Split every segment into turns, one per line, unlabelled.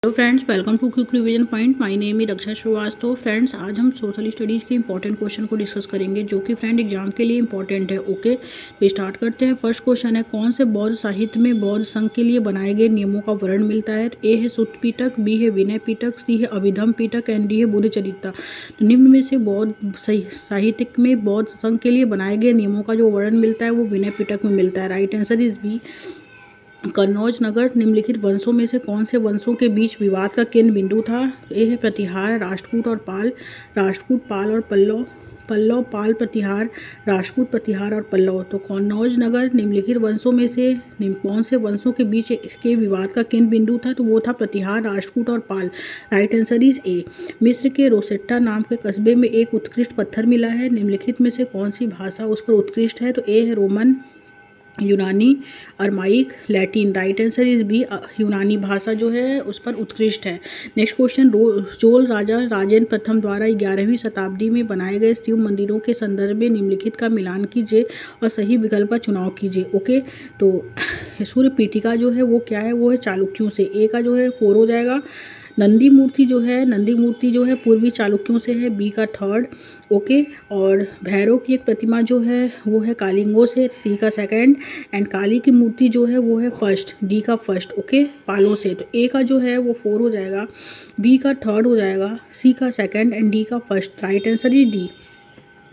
Hello friends, welcome to quick revision point. My name is Raksha Shrivastava. Friends, आज हम social studies के important question को discuss करेंगे जो कि फ्रेंड एग्जाम के लिए इंपॉर्टेंट है। ओके, तो स्टार्ट करते हैं। फर्स्ट क्वेश्चन है, कौन से बौद्ध साहित्य में बौद्ध संघ के लिए बनाए गए नियमों का वर्णन मिलता है? ए है सुत्त पिटक, बी है विनय पिटक, सी है अभिधम पिटक एंड डी है बुद्ध चरित्र। तो निम्न में से बौद्ध साहित्य में बौद्ध संघ के लिए बनाए गए नियमों का जो वर्णन मिलता है वो विनय पिटक में मिलता है। Right answer is b, Kannauj नगर। निम्नलिखित वंशों में से कौन से वंशों के बीच विवाद का केंद्र बिंदु था? ए है प्रतिहार, राष्ट्रकूट और पाल, राष्ट्रकूट पाल और पल्लव, पल्लव पाल प्रतिहार, राष्ट्रकूट प्रतिहार और पल्लव। तो कन्नौज नगर निम्नलिखित वंशों में से कौन से वंशों के बीच के विवाद का केंद्र बिंदु था? तो वो था प्रतिहार, राष्ट्रकूट और Pala. Right answer is a. मिस्र के रोसेट्टा नाम के कस्बे में एक उत्कृष्ट पत्थर मिला है। निम्नलिखित में से कौन सी भाषा उस पर उत्कृष्ट है? तो ए है रोमन, यूनानी, Aramaic, Latin. Right answer is B, यूनानी भाषा जो है उस पर उत्कृष्ट है। नेक्स्ट क्वेश्चन, चोल राजा राजेंद्र प्रथम द्वारा 11वीं शताब्दी में बनाए गए शिव मंदिरों के संदर्भ में निम्नलिखित का मिलान कीजिए और सही विकल्प का चुनाव कीजिए। ओके, तो सूर्य पीठिका जो है वो क्या है? वो है चालुक्यों से। ए का जो है 4 हो जाएगा। नंदी मूर्ति जो है पूर्वी चालुक्यों से है। बी का 3rd। ओके, और भैरव की एक प्रतिमा जो है वो है कालिंगों से। सी का 2nd। एंड काली की मूर्ति जो है वो है 1st। डी का 1st। ओके, पालों से। तो ए का जो है वो 4 हो जाएगा, बी का 3rd हो जाएगा, सी का 2nd एंड डी का 1st। Right answer is D.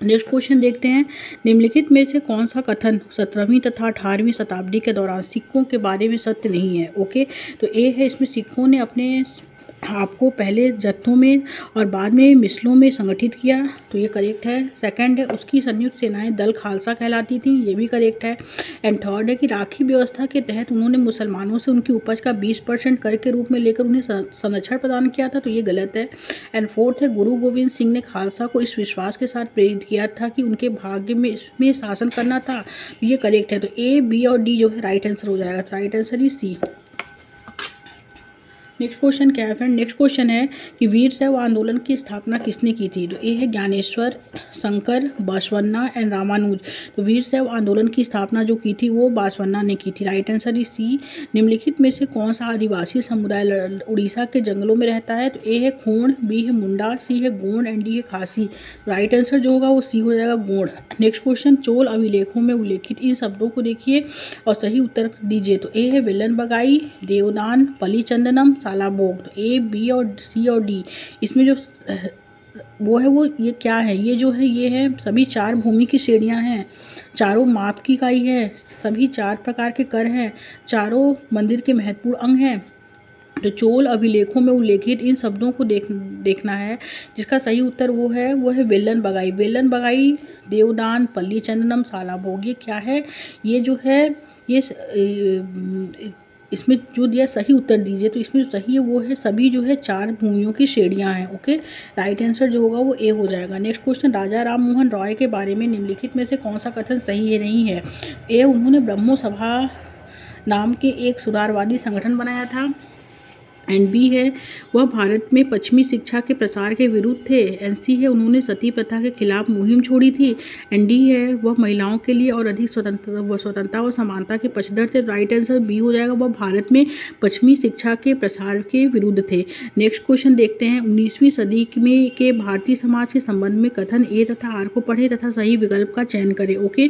Next question देखते हैं, निम्नलिखित में से कौन सा कथन 17वीं तथा 18वीं शताब्दी के दौरान सिक्कों के बारे में सत्य नहीं है? ओके, तो ए है, इसमें सिक्कों ने अपने आपको पहले जत्थों में और बाद में मिसलों में संगठित किया, तो ये करेक्ट है। 2nd है, उसकी संयुक्त सेनाएं दल खालसा कहलाती थी, ये भी करेक्ट है। एंड 3rd है कि राखी व्यवस्था के तहत उन्होंने मुसलमानों से उनकी उपज का 20% कर के रूप में लेकर उन्हें संरक्षण प्रदान किया था, तो ये गलत है। एंड 4th है, गुरु गोविंद सिंह ने खालसा को इस विश्वास के साथ प्रेरित किया था कि उनके भाग्य में इसमें शासन करना था, तो ये करेक्ट है। तो ए, बी और डी जो है राइट आंसर हो जाएगा। तो right answer is C. Next question क्या है फ्रेंड? नेक्स्ट क्वेश्चन है कि वीर शैव आंदोलन की स्थापना किसने की थी? तो ए है ज्ञानेश्वर, शंकर, बासवन्ना एंड रामानुज। तो वीर शैव आंदोलन की स्थापना जो की थी वो बासवन्ना ने की थी। Right answer is C. निम्नलिखित में से कौन सा आदिवासी समुदाय उड़ीसा के जंगलों में रहता है? तो ए है खूण, बी है मुंडा, सी है गोंड एंड डी है खासी। राइट आंसर जो होगा वो सी हो जाएगा, गोंड। नेक्स्ट क्वेश्चन, चोल अभिलेखों में उल्लेखित इन शब्दों को देखिए और सही उत्तर दीजिए। तो ए है विलन बगाई, देवदान, पलीचंदनम, सालाभोग। तो ए, बी और सी और डी, इसमें जो वो है वो ये क्या है? ये जो है ये है सभी 4 भूमि की श्रेणियां हैं, चारों माप की इकाई है, सभी 4 प्रकार के कर हैं, चारों मंदिर के महत्वपूर्ण अंग हैं। तो चोल अभिलेखों में उल्लेखित इन शब्दों को देखना है, जिसका सही उत्तर वो है वेलन बगाई। वेलन बगाई, देवदान, पल्ली चंदनम, सालाभोग, ये क्या है? ये जो है ये इसमें जो दिया सही उत्तर दीजिए। तो इसमें जो सही है वो है सभी जो है 4 भूमियों की श्रेणियां हैं। ओके, राइट आंसर जो होगा वो ए हो जाएगा। नेक्स्ट क्वेश्चन, राजा राम मोहन रॉय के बारे में निम्नलिखित में से कौन सा कथन सही है नहीं है? ए, उन्होंने ब्रह्मो सभा नाम के एक सुधारवादी संगठन बनाया था। एंड बी है, वह भारत में पश्चिमी शिक्षा के प्रसार के विरुद्ध थे। एंड सी है, उन्होंने सती प्रथा के खिलाफ मुहिम छोड़ी थी। एंड डी है, वह महिलाओं के लिए और अधिक स्वतंत्रता व समानता के पक्षधर थे। राइट आंसर बी हो जाएगा, वह भारत में पश्चिमी शिक्षा के प्रसार के विरुद्ध थे। नेक्स्ट क्वेश्चन देखते हैं, 19वीं सदी में के भारतीय समाज के संबंध में कथन ए तथा आर को पढ़े तथा सही विकल्प का चयन करें। ओके,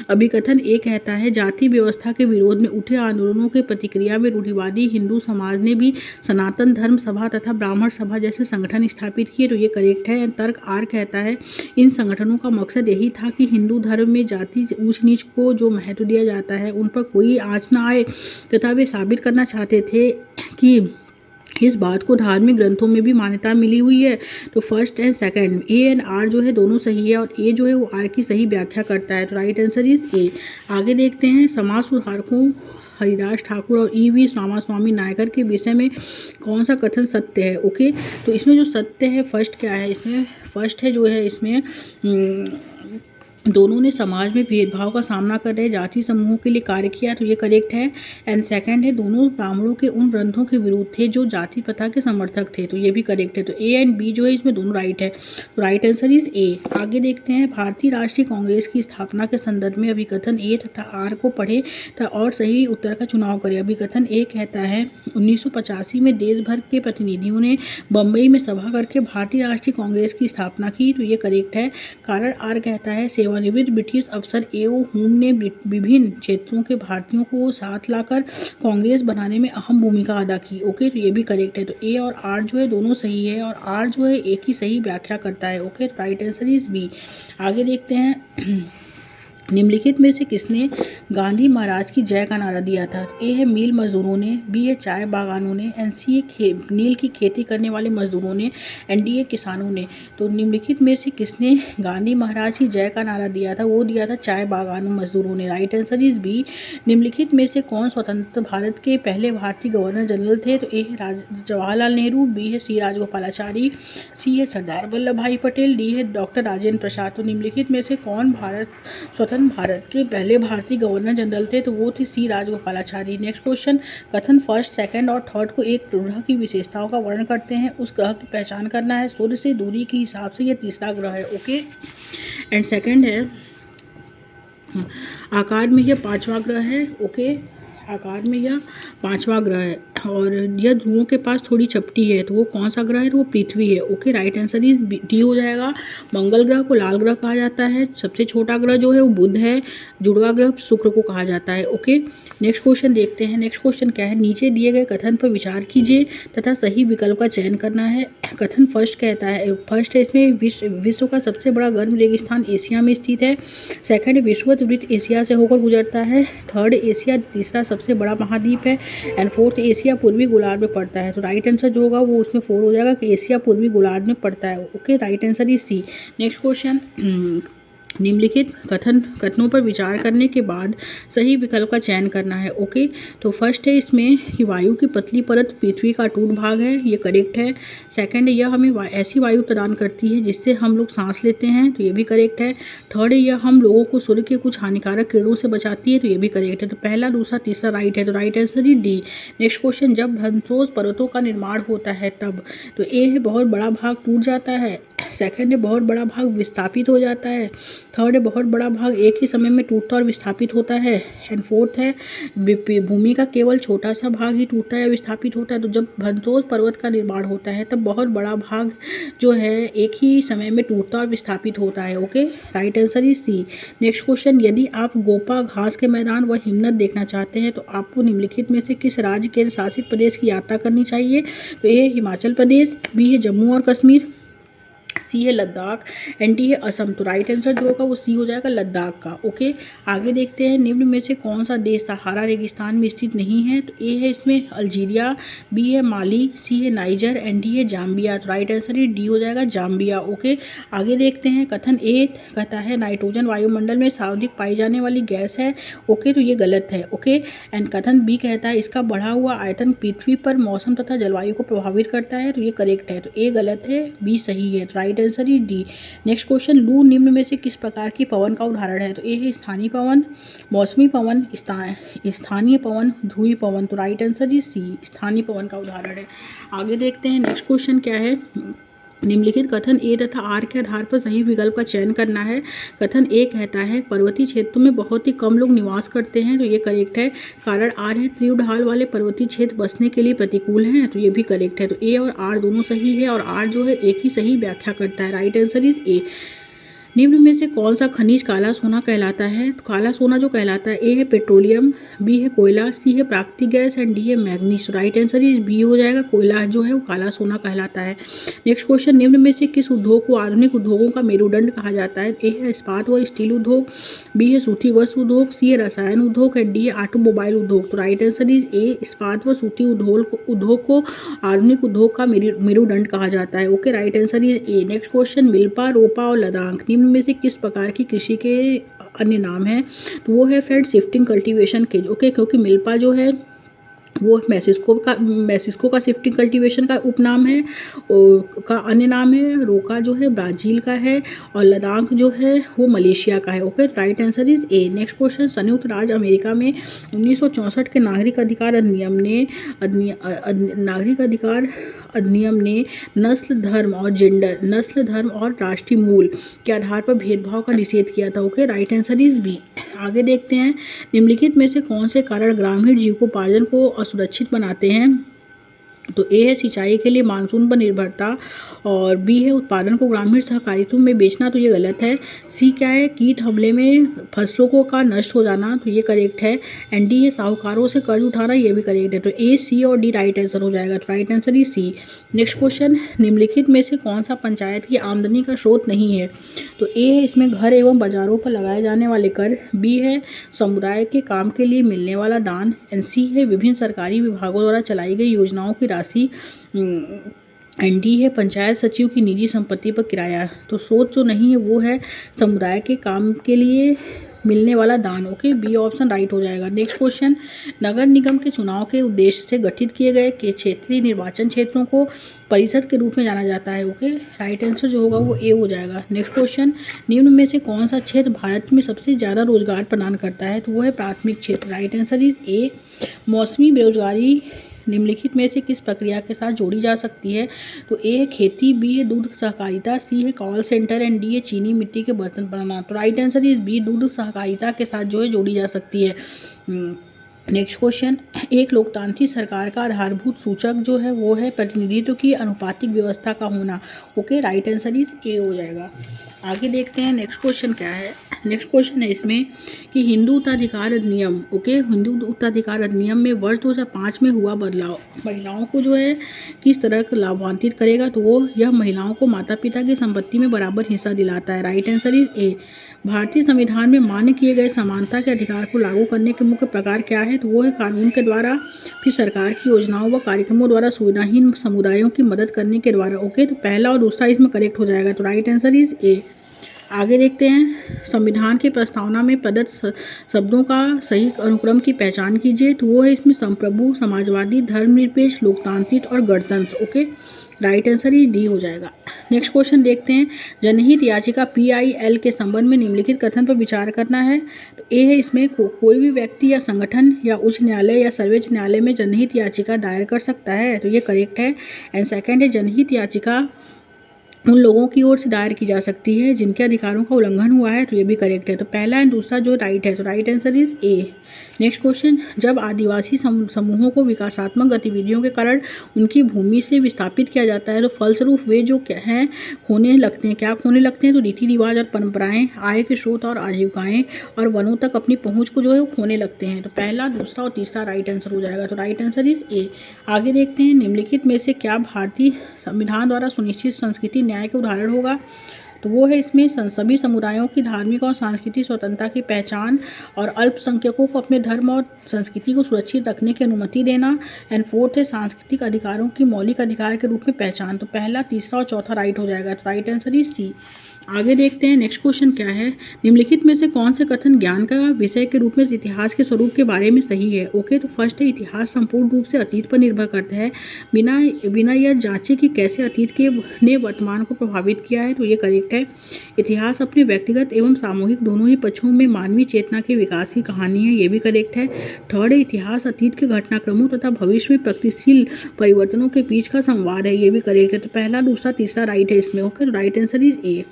अभी कथन ए कहता है, जाति व्यवस्था के विरोध में उठे आंदोलनों के प्रतिक्रिया में रूढ़िवादी हिंदू समाज ने भी सनातन धर्म सभा तथा ब्राह्मण सभा जैसे संगठन स्थापित किए, तो ये करेक्ट है। तर्क आर कहता है, इन संगठनों का मकसद यही था कि हिंदू धर्म में जाति ऊंच नीच को जो महत्व दिया जाता है उन पर कोई आँच न आए, तथा वे साबित करना चाहते थे कि इस बात को धार्मिक ग्रंथों में भी मान्यता मिली हुई है। तो 1st and 2nd, A and are जो है दोनों सही है, और ए जो है वो आर की सही व्याख्या करता है। तो राइट आंसर इज ए। आगे देखते हैं, समाज सुधारकों हरिदास ठाकुर और ई.वी. रामास्वामी नायकर के विषय में कौन सा कथन सत्य है? ओके, तो इसमें जो सत्य है फर्स्ट क्या है? इसमें फर्स्ट है जो है इसमें दोनों ने समाज में भेदभाव का सामना कर रहे जाति समूहों के लिए कार्य किया, तो ये करेक्ट है। एंड सेकंड है, दोनों ब्राह्मणों के उन ग्रंथों के विरुद्ध थे जो जाति प्रथा के समर्थक थे, तो ये भी करेक्ट है। तो ए एंड बी जो है इसमें दोनों राइट है, तो राइट आंसर इज ए। आगे देखते हैं, भारतीय राष्ट्रीय कांग्रेस की स्थापना के संदर्भ में अभिकथन ए तथा आर को पढ़े और सही उत्तर का चुनाव करें। अभिकथन ए कहता है 1985 में देश भर के प्रतिनिधियों ने बम्बई में सभा करके भारतीय राष्ट्रीय कांग्रेस की स्थापना की, तो ये करेक्ट है। कारण आर कहता है सेवानिवृत्त ब्रिटिश अफसर एओ हुम ने विभिन्न क्षेत्रों के भारतीयों को साथ लाकर कांग्रेस बनाने में अहम भूमिका अदा की। ओके, तो ये भी करेक्ट है। तो ए और आर जो है दोनों सही है और आर जो है एक ही सही व्याख्या करता है। Okay, right answer is B. आगे देखते हैं, निम्नलिखित में से किसने गांधी महाराज की जय का नारा दिया था। ए है मिल मजदूरों ने, बी है चाय बागानों ने, एंड सी है नील की खेती करने वाले मजदूरों ने, एंड डी है किसानों ने। तो निम्नलिखित में से किसने गांधी महाराज की जय का नारा दिया था, वो दिया था चाय बागानों मजदूरों ने। Right answer is B. निम्नलिखित में से कौन स्वतंत्र भारत के पहले भारतीय गवर्नर जनरल थे। तो ए है जवाहरलाल नेहरू, बी है सी राजगोपालाचारी, सी है सरदार वल्लभ भाई पटेल, डी है डॉक्टर राजेंद्र प्रसाद। तो निम्नलिखित में से कौन स्वतंत्र भारत के पहले भारतीय गवर्नर जनरल थे, तो वो थे सी राजगोपालाचारी। नेक्स्ट क्वेश्चन, कथन फर्स्ट, सेकंड और थर्ड को एक ग्रह की विशेषताओं का वर्णन करते हैं। उस ग्रह की पहचान करना है। सूर्य से दूरी के हिसाब से यह तीसरा ग्रह है। ओके, एंड सेकंड है आकार में यह पांचवा ग्रह है। ओके, आकार में यह पांचवा ग्रह है और यह ध्रुवों के पास थोड़ी चपटी है, तो वो कौन सा ग्रह है, तो वो पृथ्वी है। Okay, right answer is D हो जाएगा। मंगल ग्रह को लाल ग्रह कहा जाता है। सबसे छोटा ग्रह जो है वो बुध है। जुड़वा ग्रह शुक्र को कहा जाता है। ओके, नेक्स्ट क्वेश्चन देखते हैं। नेक्स्ट क्वेश्चन क्या है, नीचे दिए गए कथन पर विचार कीजिए तथा सही विकल्प का चयन करना है। कथन फर्स्ट कहता है, फर्स्ट है इसमें विश्व का सबसे बड़ा गर्म रेगिस्तान एशिया में स्थित है। सेकंड, विषुवत वृत्त एशिया से होकर गुजरता है। थर्ड, एशिया तीसरा सबसे बड़ा महाद्वीप है। एंड फोर्थ, एशिया पूर्वी गोलार्ध में पड़ता है। तो राइट आंसर जो होगा वो उसमें 4 हो जाएगा कि एशिया पूर्वी गोलार्ध में पड़ता है। Okay, right answer is C. Next question, निम्नलिखित कथनों पर विचार करने के बाद सही विकल्प का चयन करना है। ओके, तो फर्स्ट है इसमें कि वायु की पतली परत पृथ्वी का अटूट भाग है, ये करेक्ट है। सेकंड है यह हमें ऐसी वायु प्रदान करती है जिससे हम लोग सांस लेते हैं, तो ये भी करेक्ट है। थर्ड है यह हम लोगों को सूर्य के कुछ हानिकारक किरणों से बचाती है, तो ये भी करेक्ट है। तो पहला, दूसरा, तीसरा राइट है, तो राइट आंसर ही डी। नेक्स्ट क्वेश्चन, जब ध्वंसोष पर्वतों का निर्माण होता है तब, तो ए है बहुत बड़ा भाग टूट जाता है। सेकंड है बहुत बड़ा भाग विस्थापित हो जाता है। थर्ड है बहुत बड़ा भाग एक ही समय में टूटता और विस्थापित होता है। एंड फोर्थ है भूमि का केवल छोटा सा भाग ही टूटता है, विस्थापित होता है। तो जब ध्वंसोष पर्वत का निर्माण होता है तब बहुत बड़ा भाग जो है एक ही समय में टूटता और विस्थापित होता है। Okay, right answer is C. Next question, यदि आप गोपा घास के मैदान व हिमनद देखना चाहते हैं तो आपको निम्नलिखित में से किस राज्य केंद्र शासित प्रदेश की यात्रा करनी चाहिए। तो ए है हिमाचल प्रदेश, बी है जम्मू और कश्मीर, सी है लद्दाख, एंड डी है असम। तो राइट आंसर जो होगा वो सी हो जाएगा, लद्दाख का। ओके, आगे देखते हैं, निम्न में से कौन सा देश सहारा रेगिस्तान में स्थित नहीं है। तो ए है इसमें अल्जीरिया, बी है माली, सी है नाइजर, एंड डी है जाम्बिया। तो राइट आंसर ही डी हो जाएगा, जाम्बिया। ओके, आगे देखते हैं, कथन ए कहता है नाइट्रोजन वायुमंडल में सर्वाधिक पाई जाने वाली गैस है। ओके, तो ये गलत है। ओके, एंड कथन बी कहता है इसका बढ़ा हुआ आयतन पृथ्वी पर मौसम तथा जलवायु को प्रभावित करता है, तो ये करेक्ट है। तो ए गलत है, बी सही है। राइट आंसर ही डी। नेक्स्ट क्वेश्चन, लू निम्न में से किस प्रकार की पवन का उदाहरण है। तो ए है स्थानीय पवन, मौसमी पवन, स्थानीय पवन, ध्रुवीय पवन। तो राइट आंसर ही सी, स्थानीय पवन का उदाहरण है। आगे देखते हैं, नेक्स्ट क्वेश्चन क्या है, निम्नलिखित कथन ए तथा आर के आधार पर सही विकल्प का चयन करना है। कथन ए कहता है पर्वतीय क्षेत्रों में बहुत ही कम लोग निवास करते हैं, तो ये करेक्ट है। कारण आर है तीव्र ढाल वाले पर्वतीय क्षेत्र बसने के लिए प्रतिकूल हैं, तो ये भी करेक्ट है। तो ए और आर दोनों सही है और आर जो है एक ही सही व्याख्या करता है। राइट आंसर इज ए। निम्न में से कौन सा खनिज काला सोना कहलाता है। तो काला सोना जो कहलाता है, ए है पेट्रोलियम, बी है कोयला, सी है प्राकृतिक गैस, एंड डी है manganese. Right answer is B हो जाएगा, कोयला जो है वो काला सोना कहलाता है। नेक्स्ट क्वेश्चन, निम्न में से किस उद्योग को आधुनिक उद्योगों का मेरुदंड कहा जाता है। ए है इस्पात व स्टील उद्योग, बी है सूती वस्त्र उद्योग, सी है रसायन उद्योग, एंड डी है ऑटोमोबाइल उद्योग। तो राइट आंसर इज ए, इस्पात व सूती उद्योग को आधुनिक उद्योग का मेरुदंड कहा जाता है। Okay, right answer is A. Next question, milpa, रोपा और लदाख निम्न में से किस प्रकार की कृषि के अन्य नाम हैं। तो वो है फ्रेंड शिफ्टिंग कल्टीवेशन के। ओके, क्योंकि मिल्पा जो है वो मेक्सिको का शिफ्टिंग कल्टीवेशन का उपनाम है, और का अन्य नाम है। रोका जो है ब्राज़ील का है, और लद्दाख जो है वो मलेशिया का है। Okay, right answer is A. Next question, संयुक्त राज्य अमेरिका में 1964 के नागरिक अधिकार अधिनियम ने नस्ल, धर्म और राष्ट्रीय मूल के आधार पर भेदभाव का निषेध किया था। Okay, right answer is B. आगे देखते हैं, निम्नलिखित में से कौन से कारण ग्रामीण जीविकोपार्जन को असुरक्षित बनाते हैं। तो ए है सिंचाई के लिए मानसून पर निर्भरता, और बी है उत्पादन को ग्रामीण सहकारिता में बेचना, तो ये गलत है। सी क्या है, कीट हमले में फसलों को का नष्ट हो जाना, तो ये करेक्ट है। एंड डी है साहूकारों से कर्ज उठाना, ये भी करेक्ट है। तो ए, सी और डी राइट आंसर हो जाएगा। तो राइट आंसर ही सी। नेक्स्ट क्वेश्चन, निम्नलिखित में से कौन सा पंचायत की आमदनी का स्रोत नहीं है। तो ए है इसमें घर एवं बाजारों पर लगाए जाने वाले कर, बी है समुदाय के काम के लिए मिलने वाला दान, एंड सी है विभिन्न सरकारी विभागों द्वारा चलाई गई योजनाओं की राशि, एंड डी है पंचायत सचिव की निजी संपत्ति पर किराया। तो स्रोत जो नहीं है वो है समुदाय के काम के लिए मिलने वाला दान। ओके, बी ऑप्शन राइट हो जाएगा। नेक्स्ट क्वेश्चन, नगर निगम के चुनाव के उद्देश्य से गठित किए गए के क्षेत्रीय निर्वाचन क्षेत्रों को परिषद के रूप में जाना जाता है। ओके, राइट आंसर जो होगा वो ए हो जाएगा। नेक्स्ट क्वेश्चन, निम्न में से कौन सा क्षेत्र भारत में सबसे ज़्यादा रोजगार प्रदान करता है। तो वो है प्राथमिक क्षेत्र। राइट आंसर इज ए। मौसमी बेरोजगारी निम्नलिखित में से किस प्रक्रिया के साथ जोड़ी जा सकती है। तो ए है खेती, बी है दूध सहकारिता, सी है कॉल सेंटर, एंड डी है चीनी मिट्टी के बर्तन बनाना। तो राइट आंसर इज बी, दूध सहकारिता के साथ जो है जोड़ी जा सकती है। नेक्स्ट क्वेश्चन, एक लोकतांत्रिक सरकार का आधारभूत सूचक जो है वो है प्रतिनिधित्व की अनुपातिक व्यवस्था का होना। ओके, राइट आंसर इज ए हो जाएगा। आगे देखते हैं नेक्स्ट क्वेश्चन क्या है। नेक्स्ट क्वेश्चन है इसमें कि हिंदू उत्तराधिकार अधिनियम, ओके, हिंदू उत्तराधिकार अधिनियम में वर्ष 2005 में हुआ बदलाव महिलाओं को जो है किस तरह लाभान्वित करेगा। तो वो यह महिलाओं को माता पिता की संपत्ति में बराबर हिस्सा दिलाता है। राइट आंसर इज ए। भारतीय संविधान में मान्य किए गए समानता के अधिकार को लागू करने के मुख्य प्रकार क्या है। तो वो है कानून के द्वारा, फिर सरकार की योजनाओं व कार्यक्रमों द्वारा सुविधाहीन समुदायों की मदद करने के द्वारा। ओके, तो पहला और दूसरा इसमें करेक्ट हो जाएगा। तो राइट आंसर इज ए। आगे देखते हैं, संविधान की प्रस्तावना में प्रदत्त शब्दों का सही अनुक्रम की पहचान कीजिए। तो वो है इसमें संप्रभु, समाजवादी, धर्मनिरपेक्ष, लोकतांत्रिक और गणतंत्र। ओके, राइट आंसर ही डी हो जाएगा। नेक्स्ट क्वेश्चन देखते हैं, जनहित याचिका PIL के संबंध में निम्नलिखित कथन पर विचार करना है। तो ए है इसमें कोई भी व्यक्ति या संगठन या उच्च न्यायालय या सर्वोच्च न्यायालय में जनहित याचिका दायर कर सकता है। तो ये करेक्ट है। एंड सेकंड है, जनहित याचिका उन लोगों की ओर से दायर की जा सकती है जिनके अधिकारों का उल्लंघन हुआ है। तो ये भी करेक्ट है। तो पहला एंड दूसरा जो राइट है, तो right answer is A. Next question, जब आदिवासी समूहों को विकासात्मक गतिविधियों के कारण उनकी भूमि से विस्थापित किया जाता है, तो फलस्वरूप वे जो क्या हैं खोने लगते हैं। क्या खोने लगते हैं? तो रीति रिवाज और परंपराएं, आय के स्रोत और आजीविकाएं, और वनों तक अपनी पहुंच को जो है वो खोने लगते हैं। तो पहला, दूसरा और तीसरा राइट आंसर हो जाएगा। तो राइट आंसर इज ए। आगे देखते हैं, निम्नलिखित में से क्या भारतीय संविधान द्वारा सुनिश्चित संस्कृति न्याय के उदाहरण होगा। तो वो है इसमें सभी समुदायों की धार्मिक और सांस्कृतिक स्वतंत्रता की पहचान, और अल्पसंख्यकों को अपने धर्म और संस्कृति को सुरक्षित रखने की अनुमति देना। एंड फोर्थ है सांस्कृतिक अधिकारों की मौलिक अधिकार के रूप में पहचान। तो पहला, तीसरा और चौथा राइट हो जाएगा। तो राइट आंसर इज सी। आगे देखते हैं, नेक्स्ट क्वेश्चन क्या है, निम्नलिखित में से कौन से कथन ज्ञान का विषय के रूप में इतिहास के स्वरूप के बारे में सही है। ओके, तो फर्स्ट है, इतिहास संपूर्ण रूप से अतीत पर निर्भर करता है बिना यह जांचे कि कैसे अतीत के ने वर्तमान को प्रभावित किया है। तो ये करेक्ट है। इतिहास अपने व्यक्तिगत एवं सामूहिक दोनों ही पक्षों में मानवीय चेतना के विकास की कहानी है। ये भी करेक्ट है। थर्ड है, इतिहास अतीत के घटनाक्रमों तथा भविष्य में प्रगतिशील परिवर्तनों के बीच का संवाद है। ये भी करेक्ट है। तो पहला, दूसरा, तीसरा राइट है इसमें। ओके, तो राइट आंसर इज ए।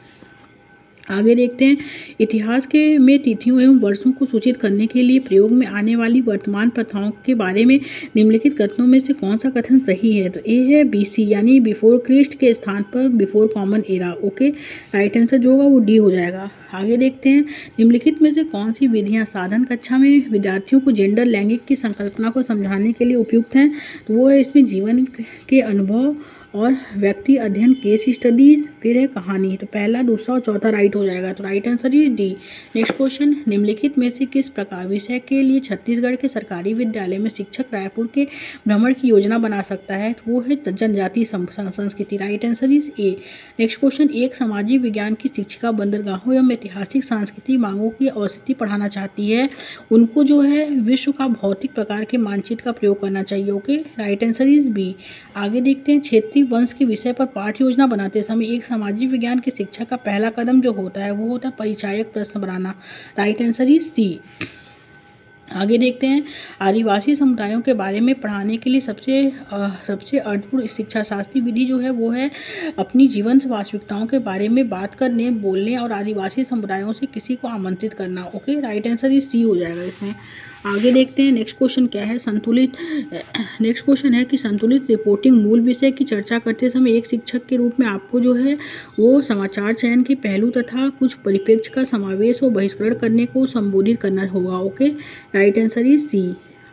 आगे देखते हैं, इतिहास के में तिथियों एवं वर्षों को सूचित करने के लिए प्रयोग में आने वाली वर्तमान प्रथाओं के बारे में निम्नलिखित कथनों में से कौन सा कथन सही है। तो ए है BC यानी बिफोर क्रिस्ट के स्थान पर before common era. Okay, right answer जो होगा वो डी हो जाएगा। आगे देखते हैं, निम्नलिखित में से कौन सी विधियां साधन कक्षा में विद्यार्थियों को जेंडर लैंगिक की संकल्पना को समझाने के लिए उपयुक्त हैं। तो वो है इसमें जीवन के अनुभव और व्यक्ति अध्ययन, केस स्टडीज, फिर है कहानी। तो पहला, दूसरा और चौथा राइट हो जाएगा। तो right answer is D. Next question, निम्नलिखित में से किस प्रकार विषय के लिए छत्तीसगढ़ के सरकारी विद्यालय में शिक्षक रायपुर के भ्रमण की योजना बना सकता है। तो वो है जनजाति संस्कृति। Right answer is A. Next question, एक सामाजिक विज्ञान की शिक्षिका बंदरगाहों या ऐतिहासिक सांस्कृतिक मांगों की अवस्थिति पढ़ाना चाहती है उनको जो है विश्व का भौतिक प्रकार के मानचित्र का प्रयोग करना चाहिए। Okay, right answer is B. आगे देखते हैं, क्षेत्रीय वंश के विषय पर पाठ्य योजना बनाते समय एक सामाजिक विज्ञान के शिक्षक का पहला कदम जो होता है वो होता है परिचायक प्रश्न बनाना। राइट आंसर इज सी। आगे देखते हैं, आदिवासी समुदायों के बारे में पढ़ाने के लिए सबसे अर्थपूर्ण शिक्षा शास्त्रीय विधि जो है वो है अपनी जीवन वास्तविकताओं के बारे में बात करने, बोलने और आदिवासी समुदायों से किसी को आमंत्रित करना। Okay, right answer is C हो जाएगा इसमें। आगे देखते हैं, नेक्स्ट क्वेश्चन क्या है, नेक्स्ट क्वेश्चन है कि संतुलित रिपोर्टिंग मूल विषय की चर्चा करते समय एक शिक्षक के रूप में आपको जो है वो समाचार चयन के पहलू तथा कुछ परिप्रेक्ष्य का समावेश और बहिष्करण करने को संबोधित करना होगा। ओके, राइट आंसर इज सी।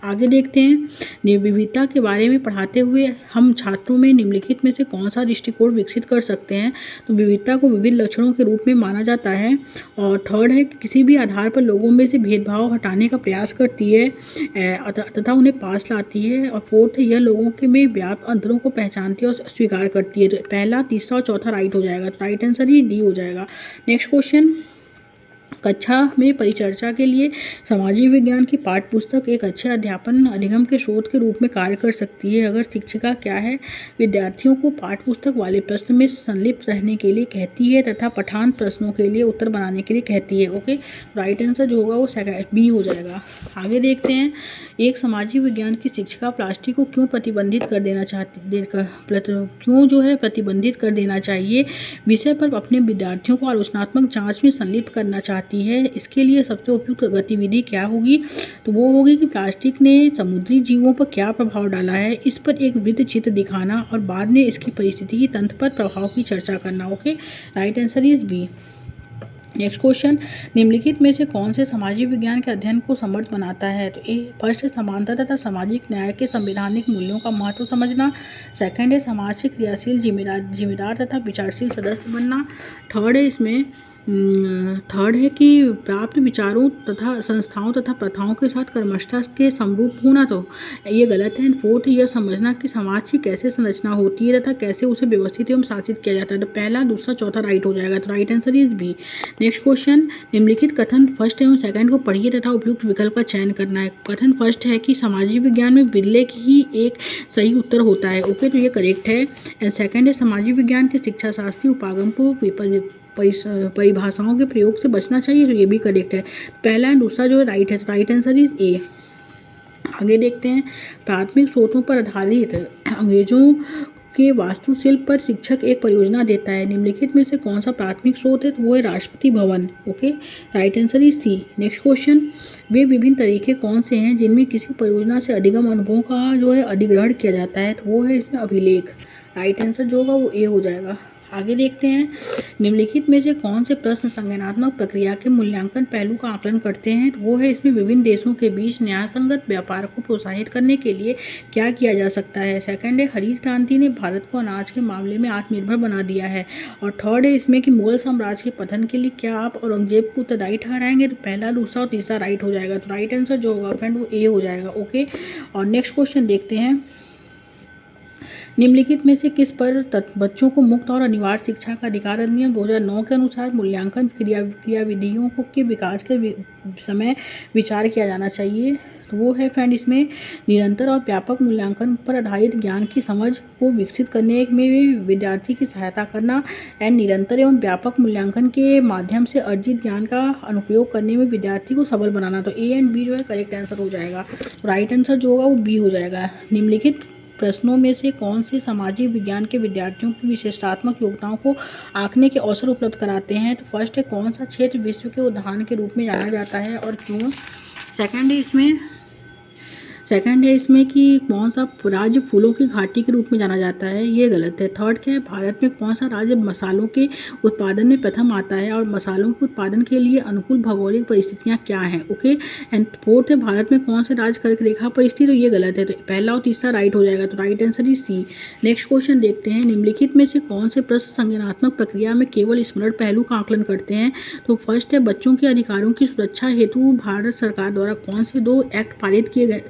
आगे देखते हैं, विविधता के बारे में पढ़ाते हुए हम छात्रों में निम्नलिखित में से कौन सा दृष्टिकोण विकसित कर सकते हैं। तो विविधता को विविध लक्षणों के रूप में माना जाता है। और थर्ड है कि किसी भी आधार पर लोगों में से भेदभाव हटाने का प्रयास करती है तथा उन्हें पास लाती है। और फोर्थ है यह लोगों के में व्याप्त अंतरों को पहचानती है और स्वीकार करती है। तो पहला, तीसरा और चौथा राइट हो जाएगा। तो राइट आंसर ही डी हो जाएगा। नेक्स्ट क्वेश्चन, कक्षा में परिचर्चा के लिए सामाजिक विज्ञान की पाठ्य पुस्तक एक अच्छे अध्यापन अधिगम के स्रोत के रूप में कार्य कर सकती है अगर शिक्षिका क्या है, विद्यार्थियों को पाठ्य पुस्तक वाले प्रश्न में संलिप्त रहने के लिए कहती है तथा पठान प्रश्नों के लिए उत्तर बनाने के लिए कहती है। ओके, राइट आंसर जो होगा वो बी हो जाएगा। आगे देखते हैं, एक सामाजिक विज्ञान की शिक्षिका प्लास्टिक को क्यों प्रतिबंधित कर देना प्रतिबंधित कर देना चाहिए विषय पर अपने विद्यार्थियों को आलोचनात्मक जांच में संलिप्त करना चाहती है। इसके लिए सबसे उपयुक्त गतिविधि क्या होगी, तो वो होगी कि प्लास्टिक ने समुद्री जीवों पर क्या प्रभाव डाला है इस पर एक वृत्त चित्र दिखाना और बाद में इसकी पारिस्थितिकी तंत्र पर प्रभाव की चर्चा करना। Okay, right answer is B. Next question, निम्नलिखित में से कौन से सामाजिक विज्ञान के अध्ययन को समर्थ बनाता है। तो ए फर्स्ट है समानता तथा सामाजिक न्याय के संवैधानिक मूल्यों का महत्व समझना। सेकंड है समाज के क्रियाशील जिम्मेदार तथा विचारशील सदस्य बनना। थर्ड है कि प्राप्त विचारों तथा संस्थाओं तथा प्रथाओं के साथ कर्मठता के समरूप होना। तो ये गलत है। फोर्थ है यह समझना कि समाज की कैसे संरचना होती है तथा कैसे उसे व्यवस्थित एवं शासित किया जाता है। तो पहला, दूसरा, चौथा राइट हो जाएगा। तो right answer is B. Next question, निम्नलिखित कथन फर्स्ट एवं सेकंड को पढ़िए तथा उपयुक्त विकल्प का चयन करना है। कथन फर्स्ट है कि सामाजिक विज्ञान में विलेय ही एक सही उत्तर होता है। ओके, तो ये करेक्ट है। एंड सेकंड है सामाजिक विज्ञान के शिक्षा शास्त्रीय उपागम को परिभाषाओं के प्रयोग से बचना चाहिए। तो ये भी करेक्ट है। पहला एंड दूसरा जो है राइट है। तो राइट आंसर इज ए। आगे देखते हैं, प्राथमिक स्रोतों पर आधारित अंग्रेजों के वास्तुशिल्प पर शिक्षक एक परियोजना देता है। निम्नलिखित में से कौन सा प्राथमिक स्रोत है, तो वो है Rashtrapati Bhavan. Okay, right answer is C. Next question, वे विभिन्न तरीके कौन से हैं जिनमें किसी परियोजना से अधिगम अनुभव का जो है अधिग्रहण किया जाता है। तो वो है इसमें अभिलेख। राइट आंसर जो होगा वो ए हो जाएगा। आगे देखते हैं, निम्नलिखित में से कौन से प्रश्न संज्ञानात्मक प्रक्रिया के मूल्यांकन पहलू का आकलन करते हैं। तो वो है इसमें विभिन्न देशों के बीच न्यायसंगत व्यापार को प्रोत्साहित करने के लिए क्या किया जा सकता है। सेकंड है हरित क्रांति ने भारत को अनाज के मामले में आत्मनिर्भर बना दिया है। और थर्ड है इसमें कि मुगल साम्राज्य के पतन के लिए क्या आप औरंगजेब को उत्तरदायी ठहराएंगे। तो पहला, दूसरा और तीसरा राइट हो जाएगा। तो राइट आंसर जो होगा फ्रेंड वो ए हो जाएगा। ओके, और नेक्स्ट क्वेश्चन देखते हैं, निम्नलिखित में से किस पर बच्चों को मुक्त और अनिवार्य शिक्षा का अधिकार अधिनियम 2009 के अनुसार मूल्यांकन क्रियाविधियों के विकास के समय विचार किया जाना चाहिए। तो वो है फ्रेंड इसमें निरंतर और व्यापक मूल्यांकन पर आधारित ज्ञान की समझ को विकसित करने में विद्यार्थी की सहायता करना एंड निरंतर एवं व्यापक मूल्यांकन के माध्यम से अर्जित ज्ञान का अनुप्रयोग करने में विद्यार्थी को सबल बनाना। तो ए एंड बी जो है करेक्ट आंसर हो जाएगा। राइट आंसर जो होगा वो बी हो जाएगा। निम्नलिखित प्रश्नों में से कौन से सामाजिक विज्ञान के विद्यार्थियों की विशिष्टात्मक योग्यताओं को आंकने के अवसर उपलब्ध कराते हैं। तो फर्स्ट है कौन सा क्षेत्र विश्व के उदाहरण के रूप में जाना जाता है और क्यों। सेकंड है इसमें कि कौन सा राज्य फूलों की घाटी के रूप में जाना जाता है, ये गलत है। थर्ड क्या है, भारत में कौन सा राज्य मसालों के उत्पादन में प्रथम आता है और मसालों के उत्पादन के लिए अनुकूल भौगोलिक परिस्थितियाँ क्या हैं। ओके, एंड फोर्थ है भारत में कौन सा राज्य कर्क रेखा परिस्थिति, तो ये गलत है। तो पहला और तीसरा राइट हो जाएगा। तो right answer is C. Next question देखते हैं, निम्नलिखित में से कौन से प्रश्न संज्ञानात्मक प्रक्रिया में केवल स्मरण पहलू का आकलन करते हैं। तो फर्स्ट है बच्चों के अधिकारों की सुरक्षा हेतु भारत सरकार द्वारा कौन से 2 एक्ट पारित किए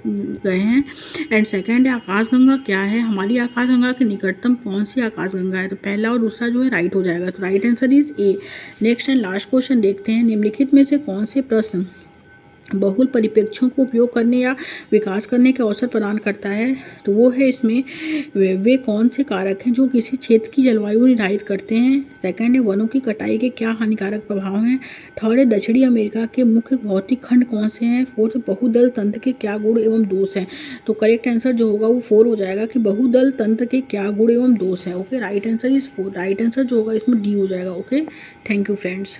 गए हैं। एंड सेकंड है आकाशगंगा क्या है, हमारी आकाशगंगा के निकटतम कौन सी आकाशगंगा है। तो पहला और दूसरा जो है राइट हो जाएगा, तो right answer is A. Next and last question देखते हैं, निम्नलिखित में से कौन से प्रश्न बहुल परिप्रेक्ष्यों को उपयोग करने या विकास करने के अवसर प्रदान करता है। तो वो है इसमें वे कौन से कारक हैं जो किसी क्षेत्र की जलवायु निर्धारित करते हैं। सेकंड है वनों की कटाई के क्या हानिकारक प्रभाव हैं। थर्ड है दक्षिणी अमेरिका के मुख्य भौतिक खंड कौन से हैं। फोर्थ बहुदल तंत्र के क्या गुण एवं दोष हैं। तो करेक्ट आंसर जो होगा वो 4 हो जाएगा कि बहुदल तंत्र के क्या गुण एवं दोष हैं। Okay, right answer is 4। Right answer जो होगा इसमें डी हो जाएगा। Okay, thank you friends.